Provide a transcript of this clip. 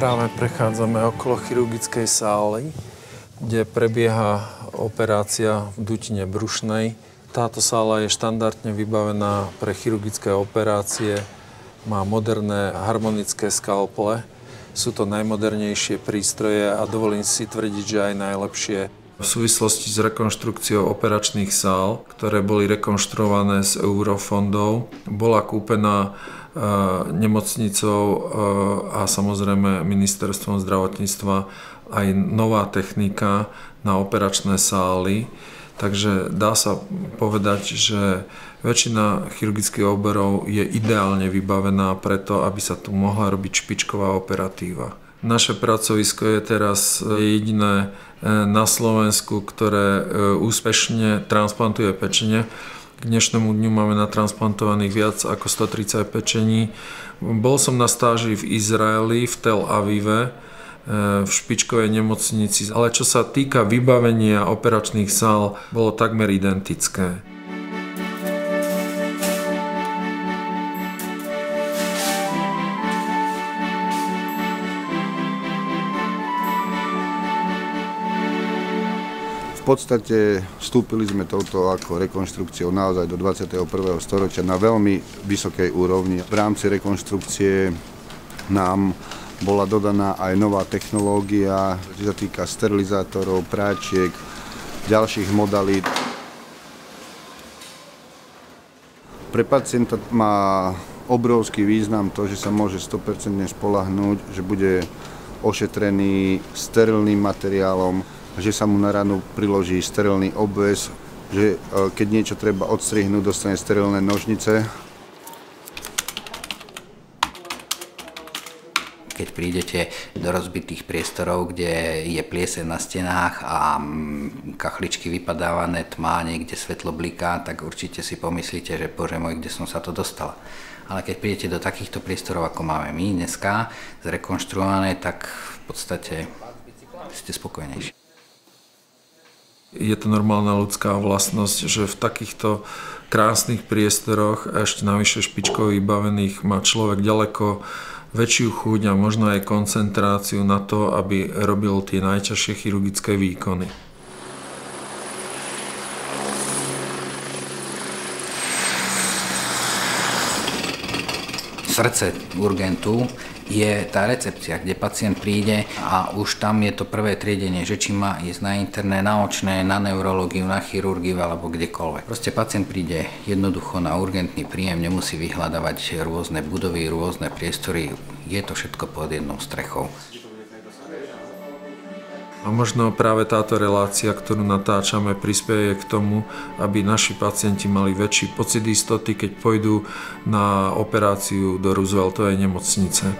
Práve prechádzame okolo chirurgickej sály, kde prebieha operácia v dutine brušnej. Táto sála je štandardne vybavená pre chirurgické operácie, má moderné harmonické skalpele. Sú to najmodernejšie prístroje a dovolím si tvrdiť, že aj najlepšie. V súvislosti s rekonštrukciou operačných sál, ktoré boli rekonštruované z eurofondov, bola kúpená nemocnicou a samozrejme ministerstvom zdravotníctva aj nová technika na operačné sály. Takže dá sa povedať, že väčšina chirurgických oborov je ideálne vybavená preto, aby sa tu mohla robiť špičková operatíva. Naše pracovisko je teraz jediné na Slovensku, ktoré úspešne transplantuje pečene. K dnešnému dňu máme natransplantovaných viac ako 130 pečení. Bol som na stáži v Izraeli, v Tel Avive, v špičkovej nemocnici, ale čo sa týka vybavenia operačných sál, bolo takmer identické. V podstate vstúpili sme touto ako rekonštrukciou naozaj do 21. storočia na veľmi vysokej úrovni. V rámci rekonštrukcie nám bola dodaná aj nová technológia, čo sa týka sterilizátorov, práčiek, ďalších modalít. Pre pacienta má obrovský význam to, že sa môže 100% spoľahnúť, že bude ošetrený sterilným materiálom, že sa mu na ranu priloží sterilný obväz, že keď niečo treba odstrihnúť, dostane sterilné nožnice. Keď prídete do rozbitých priestorov, kde je plieseň na stenách a kachličky vypadávané, tma, niekde svetlo bliká, tak určite si pomyslíte, že bože môj, kde som sa to dostala. Ale keď prídete do takýchto priestorov, ako máme my dneska, zrekonštruované, tak v podstate ste spokojnejší. Je to normálna ľudská vlastnosť, že v takýchto krásnych priestoroch, ešte navyše špičkovo vybavených, má človek ďaleko väčšiu chuť a možno aj koncentráciu na to, aby robil tie najťažšie chirurgické výkony. Srdce urgentu je tá recepcia, kde pacient príde a už tam je to prvé triedenie, že či má ísť na interné, na očné, na neurológiu, na chirurgiu alebo kdekoľvek. Proste pacient príde jednoducho na urgentný príjem, nemusí vyhľadávať rôzne budovy, rôzne priestory, je to všetko pod jednou strechou. A možno práve táto relácia, ktorú natáčame, prispieje k tomu, aby naši pacienti mali väčší pocit istoty, keď pôjdu na operáciu do Rooseveltovej nemocnice.